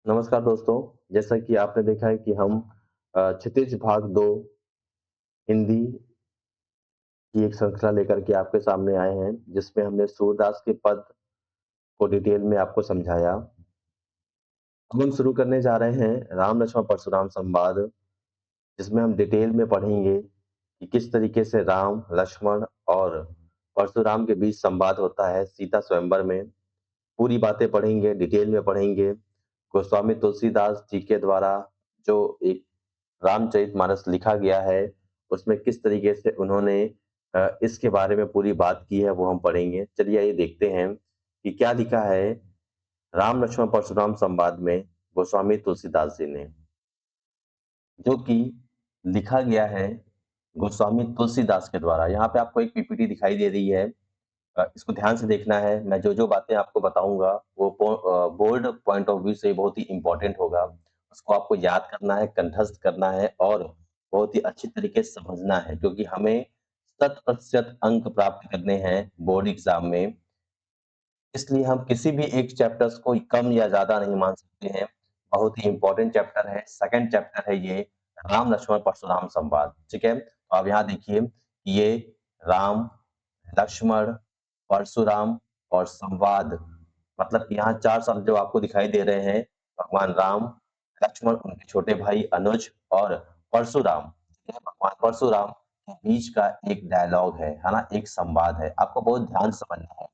नमस्कार दोस्तों। जैसा कि आपने देखा है कि हम क्षितिज भाग 2 हिंदी की एक श्रृंखला लेकर के आपके सामने आए हैं, जिसमें हमने सूरदास के पद को डिटेल में आपको समझाया। अब हम शुरू करने जा रहे हैं राम लक्ष्मण परशुराम संवाद, जिसमें हम डिटेल में पढ़ेंगे कि किस तरीके से राम, लक्ष्मण और परशुराम के बीच संवाद होता है सीता स्वयंवर में। पूरी बातें पढ़ेंगे, डिटेल में पढ़ेंगे। गोस्वामी तुलसीदास जी के द्वारा जो एक रामचरितमानस लिखा गया है, उसमें किस तरीके से उन्होंने इसके बारे में पूरी बात की है, वो हम पढ़ेंगे। चलिए आइए देखते हैं कि क्या लिखा है राम लक्ष्मण परशुराम संवाद में गोस्वामी तुलसीदास जी ने, जो कि लिखा गया है गोस्वामी तुलसीदास के द्वारा। यहाँ पे आपको एक पीपीटी दिखाई दे रही है। इसको ध्यान से देखना है। मैं जो-जो बातें आपको बताऊँगा वो बोल्ड पॉइंट ऑफ व्यू से बहुत ही इम्पोर्टेंट होगा। उसको आपको याद करना है, कंठस्थ करना है और बहुत ही अच्छी तरीके से समझना है, क्योंकि हमें शत प्रतिशत अंक प्राप्त करने हैं बोर्ड एग्ज़ाम में। इसलिए हम किसी भी एक चैप्टर्स को कम या ज़्यादा नहीं मान सकते हैं। बहुत ही इम्पोर्टेंट चैप्टर है, सेकंड चैप्टर है ये, राम लक्ष्मण परशुराम संवाद, ठीक है? तो आप यहाँ देखिए, ये राम, लक्ष्मण, परशुराम और संवाद, मतलब कि यहाँ 4 शब्द जो आपको दिखाई दे रहे हैं, भगवान राम, लक्ष्मण, उनके छोटे भाई अनुज और परशुराम, ठीक है? भगवान परशुराम के बीच का एक डायलॉग है ना? एक संवाद है। आपको बहुत ध्यान से समझना है।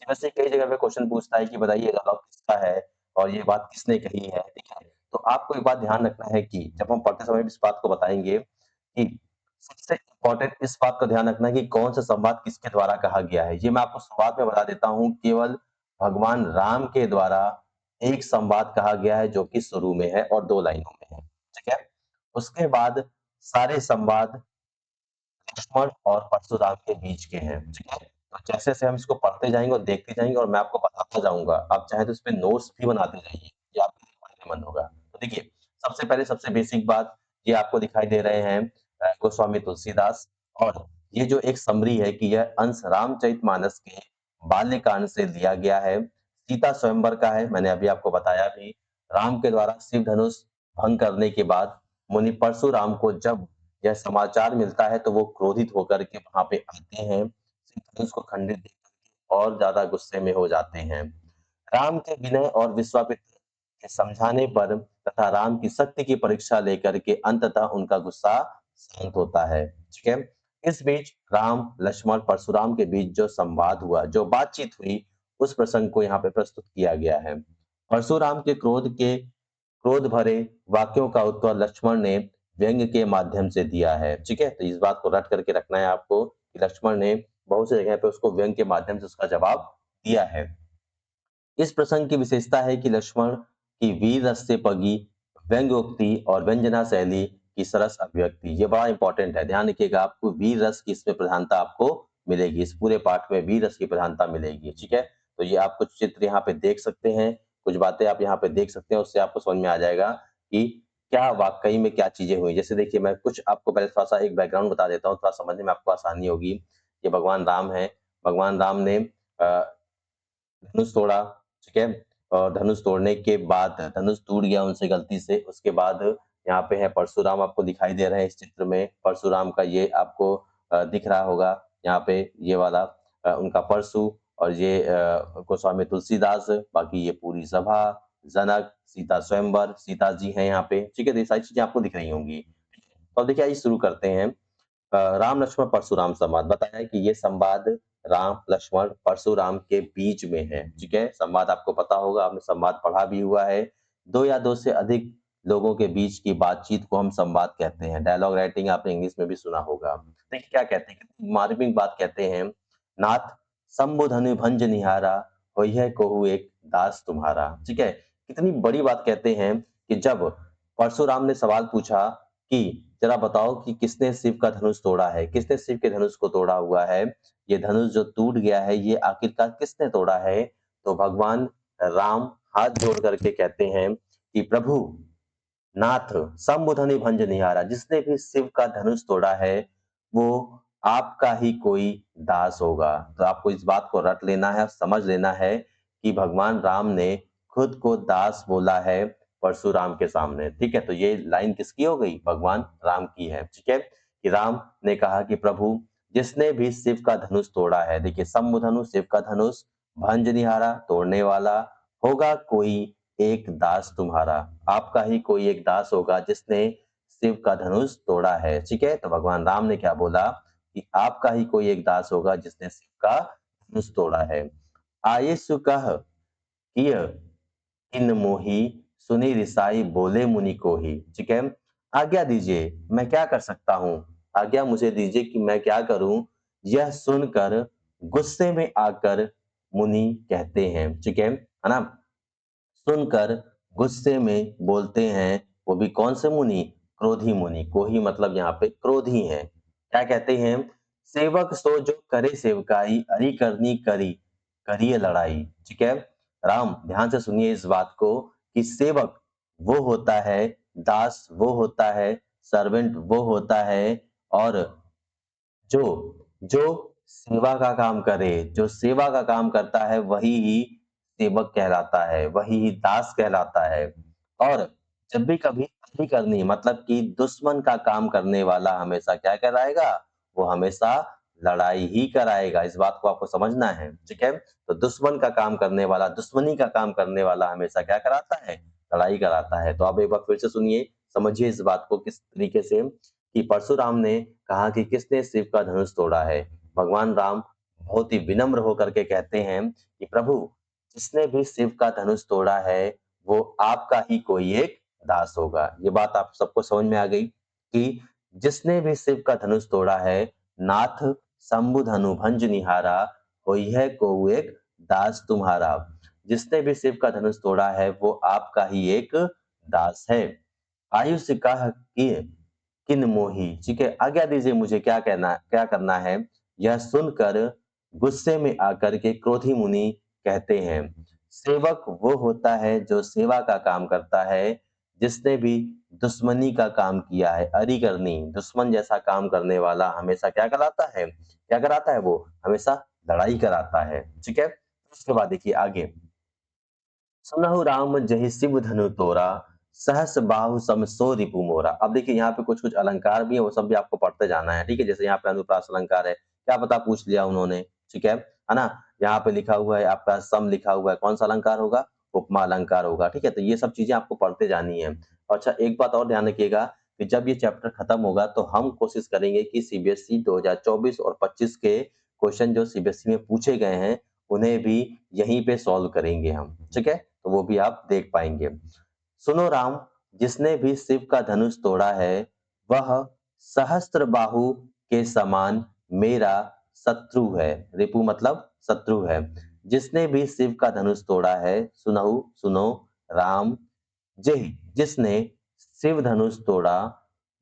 वैसे कई जगह पे क्वेश्चन पूछता है कि बताइए डायलॉग किसका है और ये बात किसने कही है, ठीक है? तो आपको एक बात ध्यान रखना है कि जब हम पढ़ते समय इस बात को बताएँगे कि सबसे इम्पोर्टेंट इस बात का ध्यान रखना है कि कौन-सा संवाद किसके द्वारा कहा गया है। ये मैं आपको शुरुआत में बता देता हूँ, केवल भगवान राम के द्वारा एक संवाद कहा गया है, जो कि शुरू में है और 2 लाइनों में है, ठीक है? उसके बाद सारे संवाद लक्ष्मण और परशुराम के बीच के हैं, ठीक है? तो जैसे-जैसे हम इसको पढ़ते जाएँगे और देखते जाएँगे और मैं आपको बताता जाऊँगा, आप चाहें तो इसपे नोट्स भी बनाते जाइए, ये आपके लिए फ़ायदेमंद होगा। तो देखिए, सबसे पहले सबसे बेसिक बात, ये आपको दिखाई दे रहे हैं गोस्वामी तुलसीदास, और ये जो एक समरी है कि यह अंश रामचरितमानस के बाल्यकांड से लिया गया है, सीता स्वयंवर का है, मैंने अभी आपको बताया भी। राम के द्वारा शिव धनुष भंग करने के बाद मुनि परशुराम को जब यह समाचार मिलता है तो वो क्रोधित होकर के वहाँ पे आते हैं, शिव धनुष को खंडित देख कर और ज़्यादा गुस्से में हो जाते हैं। राम के विनय और विश्वामित्र के समझाने पर तथा राम की शक्ति की परीक्षा लेकर के अंततः उनका गुस्सा शांत होता है, ठीक है? इस बीच राम, लक्ष्मण, परशुराम के बीच जो संवाद हुआ, जो बातचीत हुई, उस प्रसंग को यहाँ पे प्रस्तुत किया गया है। परशुराम के क्रोध भरे वाक्यों का उत्तर लक्ष्मण ने व्यंग्य के माध्यम से दिया है, ठीक है? तो इस बात को रट करके रखना है आपको कि लक्ष्मण ने बहुत सी जगह पे उसको व्यंग्य के माध्यम से उसका जवाब दिया है। इस प्रसंग की विशेषता है कि लक्ष्मण की वीर रस से पगी व्यंग्योक्ति और व्यंजना शैली की सरस अभिव्यक्ति, ये बड़ा इंपॉर्टेंट है। ध्यान रखिएगा, आपको वीर रस की इसमें प्रधानता आपको मिलेगी। इस पूरे पाठ में वीर रस की प्रधानता मिलेगी, ठीक है? तो ये आप कुछ चित्र यहाँ पे देख सकते हैं, कुछ बातें आप यहाँ पे देख सकते हैं, उससे आपको समझ में आ जाएगा कि क्या वाक़ई में क्या चीज़ें हुई। जैसे देखिए, मैं कुछ आपको पहले थोड़ा-सा एक बैकग्राउंड बता देता हूँ, थोड़ा समझने में आपको आसानी होगी। ये भगवान राम हैं, भगवान राम ने धनुष तोड़ा, ठीक है? और धनुष तोड़ने के बाद धनुष टूट गया उनसे गलती से, उसके बाद यहाँ पे है परशुराम, आपको दिखाई दे रहे हैं इस चित्र में। परशुराम का ये आपको दिख रहा होगा यहाँ पे, ये वाला उनका परशु, और ये गोस्वामी तुलसीदास, बाकी ये पूरी सभा, जनक, सीता स्वयंवर, सीता जी हैं यहाँ पे, ठीक है? तो ये सारी चीज़ें आपको दिख रही होंगी। तो अब देखिए, आइए शुरू करते हैं। राम लक्ष्मण परशुराम संवाद, बताया है कि ये संवाद राम, लक्ष्मण, परशुराम के बीच में है, ठीक है? संवाद आपको पता होगा, आपने संवाद पढ़ा भी हुआ है। 2 या 2 से अधिक लोगों के बीच की बातचीत को हम संवाद कहते हैं। डायलॉग राइटिंग आपने इंग्लिश में भी सुना होगा। देखिए क्या कहते हैं, कितनी मार्मिक बात कहते हैं। नाथ शंभु धनु भंज निहारा, होइहै कोहू एक दास तुम्हारा, ठीक है? कितनी बड़ी बात कहते हैं कि जब परशुराम ने सवाल पूछा कि जरा बताओ कि किसने शिव का धनुष तोड़ा है? किसने शिव के धनुष को तोड़ा हुआ है? ये धनुष जो टूट गया है, ये आखिरकार किसने तोड़ा है? तो भगवान राम हाथ जोड़ करके कहते हैं कि प्रभु, नाथ, शंभुधनि भंज निहारा, जिसने भी शिव का धनुष तोड़ा है, वो आपका ही कोई दास होगा। तो आपको इस बात को रट लेना है, समझ लेना है कि भगवान राम ने खुद को दास बोला है परशुराम के सामने। ठीक है, तो ये लाइन किसकी हो गई? भगवान राम की है। ठीक है, कि राम ने कहा कि प्रभु जिसने भी शिव का धनुष तोड़ा है, देखिए शंभुधनु शिव का धनुष, भंजनिहारा तोड़ने वाला, होगा कोई एक दास तुम्हारा, आपका ही कोई एक दास होगा जिसने शिव का धनुष तोड़ा है। ठीक है, तो भगवान राम ने क्या बोला कि आपका ही कोई एक दास होगा जिसने शिव का धनुष तोड़ा है। आयेसु कह किय इन मोही, सुनी रिसाई बोले मुनि को ही। ठीक है, आज्ञा दीजिए मैं क्या कर सकता हूँ, आज्ञा मुझे दीजिए कि मैं क्या करूं। यह सुनकर गुस्से में आकर मुनि कहते हैं। ठीक है ना, सुनकर गुस्से में बोलते हैं, वो भी कौन से मुनि? क्रोधी मुनि। कोही मतलब यहाँ पे क्रोधी हैं। क्या कहते हैं? सेवक सो जो करे सेवकाई, अरि करनी करी करिए लड़ाई। ठीक है, राम ध्यान से सुनिए इस बात को कि सेवक वो होता है, दास वो होता है, सर्वेंट वो होता है, और जो जो सेवा का काम करे, जो सेवा का काम करता है वही ही सेवक कहलाता है, वही ही दास कहलाता है। और जब भी कभी अति करनी मतलब कि दुश्मन का काम करने वाला हमेशा क्या कराएगा? वो हमेशा लड़ाई ही कराएगा। इस बात को आपको समझना है। ठीक है, तो दुश्मन का काम करने वाला, दुश्मनी का काम करने वाला हमेशा क्या कराता है? लड़ाई कराता है। तो आप एक बार फिर से सुनिए, समझिए इस बात को किस तरीके से कि परशुराम ने कहा कि किसने शिव का धनुष तोड़ा है। भगवान राम बहुत ही विनम्र होकर के कहते हैं कि प्रभु जिसने भी शिव का धनुष तोड़ा है वो आपका ही कोई एक दास होगा। ये बात आप सबको समझ में आ गई कि जिसने भी शिव का धनुष तोड़ा है, नाथ शंभु धनु भंज निहारा, होई है को एक दास तुम्हारा। जिसने भी शिव का धनुष तोड़ा है वो आपका ही एक दास है। आयुष कह कि किन मोही। ठीक है, आज्ञा दीजिए मुझे क्या करना है। यह सुनकर गुस्से में आकर के क्रोधी मुनि कहते हैं, सेवक वो होता है जो सेवा का काम करता है, जिसने भी दुश्मनी का काम किया है, अरी करनी दुश्मन जैसा काम करने वाला हमेशा क्या कराता है? क्या कराता है? वो हमेशा लड़ाई कराता है। ठीक है, उसके बाद देखिए आगे, सुनहु राम जहि शिव धनु तोरा, सहस बाहु सम सो रिपु मोरा। अब देखिए यहाँ पे कुछ कुछ अलंकार भी है, वो सब भी आपको पढ़ते जाना है। ठीक है, जैसे यहाँ पे अनुप्रास अलंकार है, क्या पता पूछ लिया उन्होंने। ठीक है ना, यहाँ पे लिखा हुआ है आपका सम लिखा हुआ है, कौन सा अलंकार होगा? उपमा अलंकार होगा। ठीक है, तो ये सब चीजें आपको पढ़ते जानी है। अच्छा, एक बात और ध्यान रखिएगा कि जब ये चैप्टर खत्म होगा तो हम कोशिश करेंगे कि सीबीएसई 2024 और 25 के क्वेश्चन जो सीबीएसई में पूछे गए हैं उन्हें भी यहीं पे सॉल्व करेंगे हम। ठीक है, तो वो भी आप देख पाएंगे। सुनो राम जिसने भी शिव का धनुष तोड़ा है, वह सहस्त्र बाहु के समान मेरा शत्रु है। रिपु मतलब शत्रु है। जिसने भी शिव का धनुष तोड़ा है, सुनहु सुनो राम, जेहि जिसने शिव धनुष तोड़ा,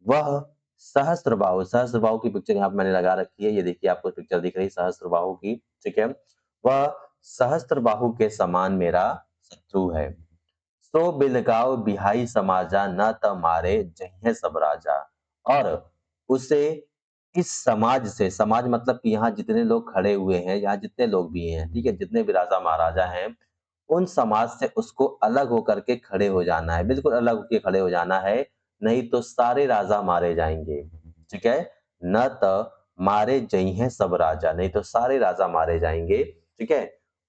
वह सहस्त्र बाहु की पिक्चर यहाँ पे मैंने लगा रखी है, ये देखिए आपको पिक्चर दिख रही है सहस्त्र बाहु की। ठीक है, वह सहस्त्र बाहु के समान मेरा शत्रु है। सो बिलगाव बिहाई समाजा, न त मारे जहिये सब राजा। और उसे इस समाज से, समाज मतलब कि यहाँ जितने लोग खड़े हुए हैं, यहाँ जितने लोग भी हैं, ठीक है, जितने भी राजा महाराजा हैं, उन समाज से उसको अलग होकर के खड़े हो जाना है, बिल्कुल अलग होकर खड़े हो जाना है, नहीं तो सारे राजा मारे जाएंगे। ठीक है, न त मारे जइहें सब राजा, नहीं तो सारे राजा मारे जाएंगे। ठीक है,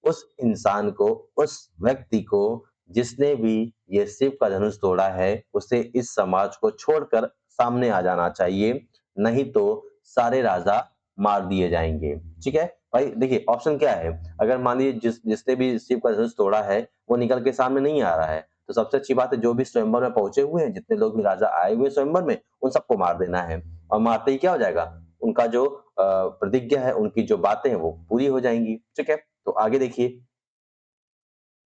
उस इंसान को, उस व्यक्ति को जिसने भी ये शिव का धनुष तोड़ा है, उसे इस समाज को छोड़कर सामने आ जाना चाहिए, नहीं तो सारे राजा मार दिए जाएंगे। ठीक है भाई, देखिए ऑप्शन क्या है, अगर मान लीजिए जिसने भी शिव का धनुष तोड़ा है वो निकल के सामने नहीं आ रहा है, तो सबसे अच्छी बात है जो भी स्वयंवर में पहुंचे हुए हैं, जितने लोग भी राजा आए हुए हैं स्वयंवर में, उन सबको मार देना है। और मारते ही क्या हो जाएगा, उनका जो प्रतिज्ञा है, उनकी जो बातें हैं वो पूरी हो जाएंगी। ठीक है, तो आगे देखिए,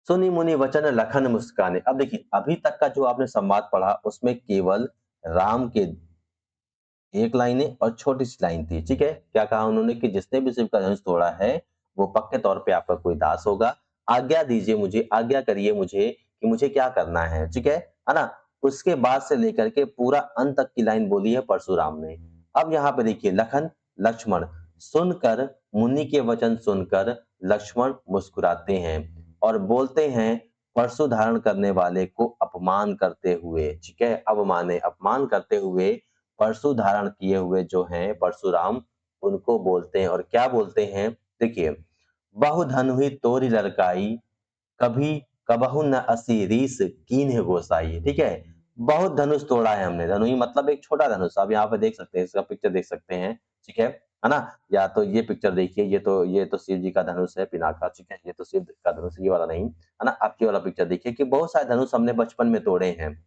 सुनि मुनि वचन लखन मुस्काने। अब देखिए अभी तक का जो आपने संवाद पढ़ा उसमें केवल राम के एक लाइन है और छोटी सी लाइन थी। ठीक है, क्या कहा उन्होंने कि जिसने भी शिव का धनुष तोड़ा है वो पक्के तौर पे आपका कोई दास होगा। आज्ञा दीजिए मुझे, आज्ञा करिए मुझे कि मुझे क्या करना है। ठीक है ना, उसके बाद से लेकर के पूरा अंत तक की लाइन बोली है परशुराम ने। अब यहाँ पे देखिए लखन लक्ष्मण, सुनकर मुनि के वचन सुनकर लक्ष्मण मुस्कुराते हैं और बोलते हैं, परशु धारण करने वाले को अपमान करते हुए, ठीक है? अवमाने, अपमान करते हुए परशु धारण किए हुए जो हैं परशुराम, उनको बोलते हैं और क्या बोलते हैं? देखिए, "बहु धनुहि तोरि ललकाई, कभी कबहु न असी रीस कीन्ह गोसाई।" ठीक है? बहुत धनुष तोड़ा है हमने, धनुहि मतलब एक छोटा धनुष, आप यहाँ पे देख सकते हैं, इसका पिक्चर देख सकते हैं, ठीक है ना? या तो ये पिक्चर देखिए, ये तो शिव जी का धनुष है पिनाका, ठीक है? ये तो शिव का धनुष, ये वाला नहीं, है ना? आप ये वाला पिक्चर देखिए कि बहुत सारे धनुष हमने बचपन में तोड़े हैं।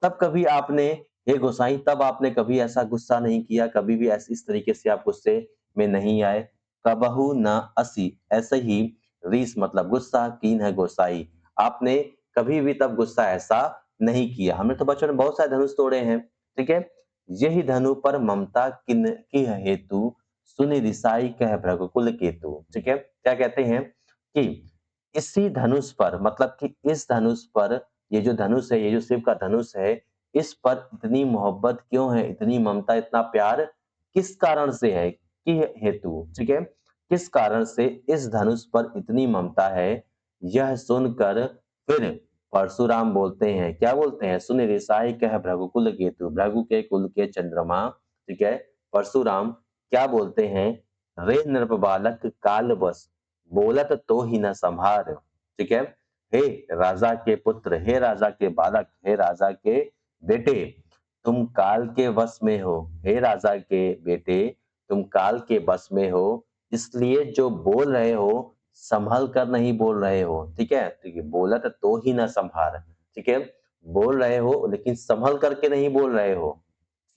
तब कभी आपने हे गोसाई तब आपने कभी ऐसा गुस्सा नहीं किया, कभी भी ऐसे इस तरीके से आप गुस्से में नहीं आए। कबहु न असी, ऐसे ही रीस मतलब गुस्सा, कीन है गोसाई। आपने कभी भी तब गुस्सा ऐसा नहीं किया। हमने तो बचपन में बहुत सारे धनुष तोड़े हैं, ठीक है? यही धनु पर ममता किन की हेतु, सुनि रिसाई कह भृगुकुल केतु, ठीक है? क्या कहते हैं कि इसी धनुष पर मतलब कि इस धनुष पर ये जो धनुष है, ये जो शिव का धनुष है, इस पर इतनी मोहब्बत क्यों है, इतनी ममता, इतना प्यार किस कारण से है? कि हेतु, ठीक है? किस कारण से इस धनुष पर इतनी ममता है, यह सुनकर फिर परशुराम बोलते हैं, क्या बोलते हैं? "सुनि रिसाई कह भृगुकुल केतु", भृगु के कुल के चंद्रमा, ठीक है? परशुराम क्या बोलते हैं? "रे नृप बालक काल बस, बोलत तो ही न संभार", ठीक है? हे राजा के पुत्र, हे राजा के बालक, हे राजा के बेटे, तुम काल के वश में हो। हे राजा के बेटे, तुम काल के वश में हो, इसलिए जो बोल रहे हो, संभल कर नहीं बोल रहे हो, ठीक है? ठीक है, बोलत तो ही न संभार, ठीक है? बोल रहे हो लेकिन संभल करके नहीं बोल रहे हो,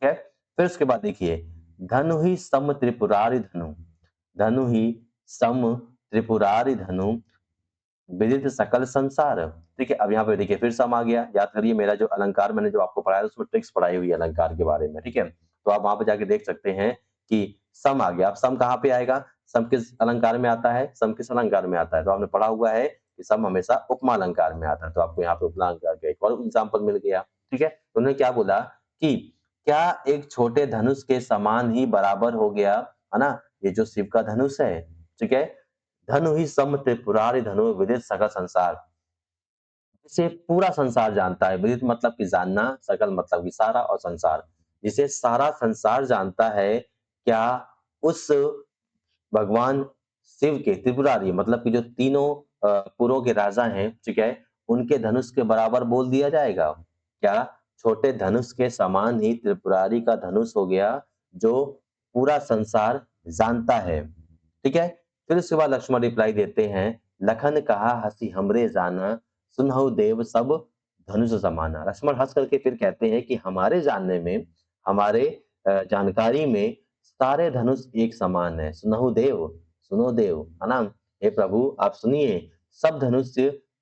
ठीक है? फिर उसके बाद देखिए, धनु ही सम त्रिपुरारि धनु, धनु ही सम त्रिपुरारि धनु, विदित सकल संसार। ठीक है, अब यहाँ पे देखिए फिर सम आ गया। याद करिए मेरा जो अलंकार मैंने जो आपको पढ़ाया उसमें ट्रिक्स पढ़ाई हुई है अलंकार के बारे में, ठीक है? तो आप वहाँ पे जाके देख सकते हैं कि सम आ गया। अब सम कहाँ पे आएगा? सम किस अलंकार में आता है? सम किस अलंकार में आता है? तो आपने पढ़ा हुआ है कि सम हमेशा उपमा अलंकार में आता है। तो आपको यहाँ पे उपमा अलंकार का एक और एग्जाम्पल मिल गया, ठीक है? तो उन्होंने क्या बोला कि क्या एक छोटे धनुष के समान ही बराबर हो गया, है ना? ये जो शिव का धनुष है, ठीक है? धनु ही सम त्रिपुरारि धनु विदित सकल संसार। इसे पूरा संसार जानता है। विदित मतलब कि जानना, सकल मतलब कि सारा और संसार। जिसे सारा संसार जानता है, क्या उस भगवान शिव के त्रिपुरारी मतलब कि जो तीनों पुरों के राजा हैं, ठीक है? उनके धनुष के बराबर बोल दिया जाएगा? क्या छोटे धनुष के समान ही त्रिपुरारी का धनुष हो गया, जो पूरा संसार जानता है, ठीक है? फिर उसके बाद लक्ष्मण रिप्लाई देते हैं, "लखन कहा हँसी हमरे जाना, सुनहु देव सब धनुष समाना।" लक्ष्मण हँस करके फिर कहते हैं कि हमारे जानने में, हमारे जानकारी में सारे धनुष एक समान है। सुनहु देव, सुनो देव, है ना? हे प्रभु आप सुनिए, सब धनुष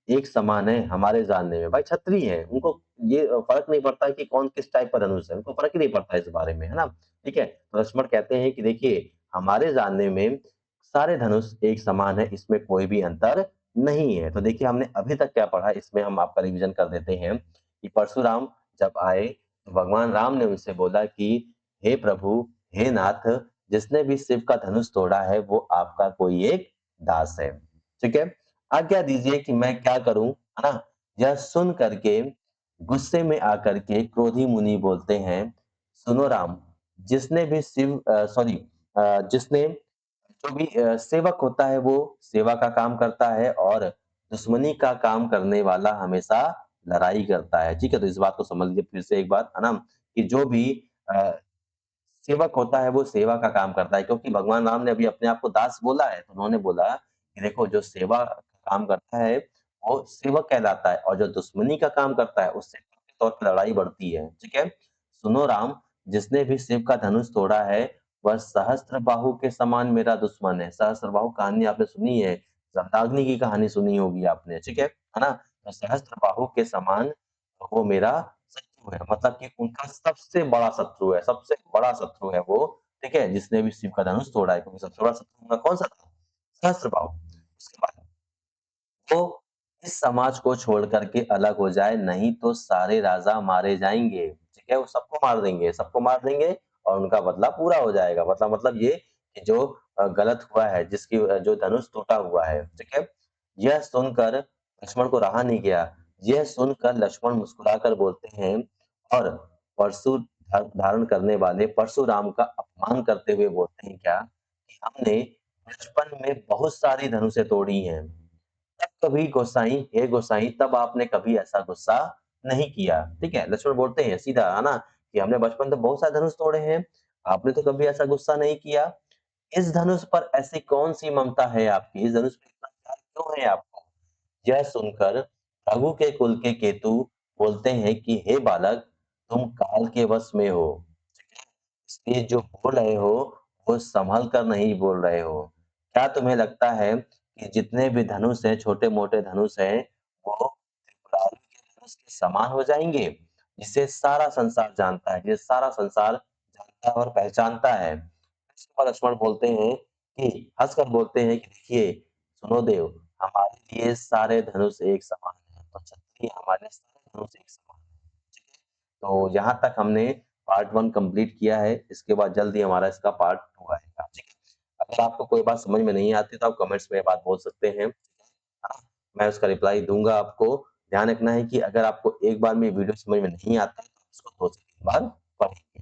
एक समान है हमारे जानने में। भाई क्षत्रिय हैं, उनको ये फ़र्क नहीं पड़ता है कि कौन किस टाइप का धनुष है, उनको फ़र्क ही नहीं पड़ता इस बारे में, है ना? ठीक है? तो लक्ष्मण कहते हैं कि देखिए, हमारे जानने में सारे धनुष एक समान है, इसमें कोई भी अंतर नहीं है। तो देखिए हमने अभी तक क्या पढ़ा, इसमें हम आपका रिवीजन कर देते हैं कि परशुराम जब आए, तो भगवान राम ने उनसे बोला कि हे प्रभु, हे नाथ, जिसने भी शिव का धनुष तोड़ा है, वो आपका कोई एक दास है। ठीक है? आज्ञा दीजिए कि मैं क्या करूँ, है ना? यह सुन करके गुस्से में आकर के क्रोधी मुनि बोलते हैं, सुनो राम, जिसने भी जिसने जो भी सेवक होता है वो सेवा का काम करता है और दुश्मनी का काम करने वाला हमेशा लड़ाई करता है। ठीक है? तो इस बात को समझ लीजिए फिर से एक बार, है ना? कि जो भी अ, सेवक होता है वो सेवा का काम करता है क्योंकि भगवान राम ने अभी अपने आप को दास बोला है, तो उन्होंने बोला कि देखो जो सेवा का काम करता है, वो सेवक कहलाता है और जो दुश्मनी का काम करता है उससे के तौर पे लड़ाई बढ़ती है। ठीक है? सुनो राम, जिसने भी शिव का धनुष तोड़ा है, वह सहस्त्रबाहु के समान मेरा दुश्मन है। सहस्त्रबाहु कहानी आपने सुनी है, जमदग्नि की कहानी सुनी होगी आपने, ठीक है ना? तो सहस्त्रबाहु के समान वो मेरा शत्रु है, मतलब कि उनका सबसे बड़ा शत्रु है, सबसे बड़ा शत्रु है वो, ठीक है? जिसने भी शिव का धनुष तोड़ा है, क्योंकि सबसे बड़ा शत्रु उनका कौन-सा था? सहस्त्रबाहु। उसके बाद वो इस समाज को छोड़ कर के अलग हो जाए, नहीं तो सारे राजा मारे जाएँगे, ठीक है? वो सबको मार देंगे और उनका बदला पूरा हो जाएगा। मतलब ये कि जो गलत हुआ है, जो धनुष टूटा हुआ है, ठीक है? यह सुनकर लक्ष्मण को रहा नहीं गया। यह सुनकर लक्ष्मण मुस्कुराकर बोलते हैं और परशु धारण करने वाले परशुराम का अपमान करते हुए बोलते हैं क्या कि हमने बचपन में बहुत सारी धनुषें तोड़ी हैं। तब कभी गोसाई हे गोसाई तब आपने कभी ऐसा गुस्सा नहीं किया। ठीक है? लक्ष्मण बोलते हैं सीधा है ना कि हमने बचपन में बहुत सारे धनुष तोड़े हैं, आपने तो कभी ऐसा गुस्सा नहीं किया। इस धनुष पर ऐसी कौन-सी ममता है आपकी? इस धनुष पे इतना प्यार क्यों है आपको? यह सुनकर रघु के कुल के केतु बोलते हैं कि हे बालक, तुम काल के वश में हो। इसलिए जो बोल रहे हो, वो संभल कर नहीं बोल रहे हो। क्या तुम्हें लगता है कि जितने भी धनुष हैं, छोटे-मोटे धनुष हैं, वो त्रिपुरारी के धनुष के समान हो जाएँगे? जिसे सारा संसार जानता है, जिसे सारा संसार जानता है और पहचानता है। इस पर लक्ष्मण बोलते हैं कि हँसकर बोलते हैं कि देखिए, सुनो देव, हमारे लिए सारे धनुष एक समान हैं, तो क्षत्रिय हमारे सारे धनुष एक समान हैं। ठीक है? तो यहाँ तक हमने पार्ट 1 कंप्लीट किया है, इसके बाद जल्द ही हमारा इसका पार्ट 2 आएगा, ठीक है? अगर आपको कोई बात समझ में नहीं आती तो आप कमेंट्स में ये बात बोल सकते हैं, हाँ, मैं उसका रिप्लाई दूँगा आपको। ध्यान रखना है कि अगर आपको एक बार में वीडियो समझ में नहीं आता है तो इसको 2 से 3 बार पढ़ें।